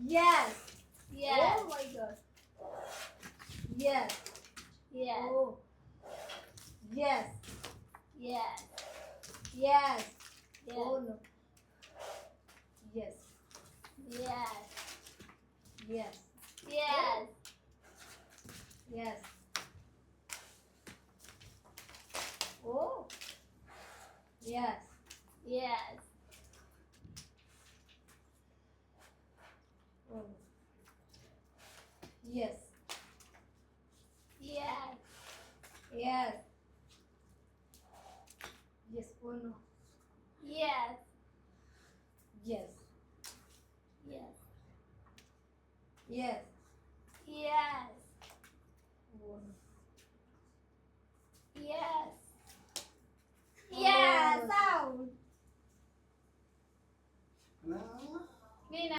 Yes. Yes. Oh my God. Yes. Yes. Oh. Yes. Yes. Yes. Yes. Oh no. Yes. Yes. Yes. Yes. Yes. Oh. Yes. Yes. Oh. Yes. Yes. Yes. Yes. Oh no. Yes. Yes. Yes. Yes. Yes. Oh no. Yes. Oh. Yes. Out. No. Nina.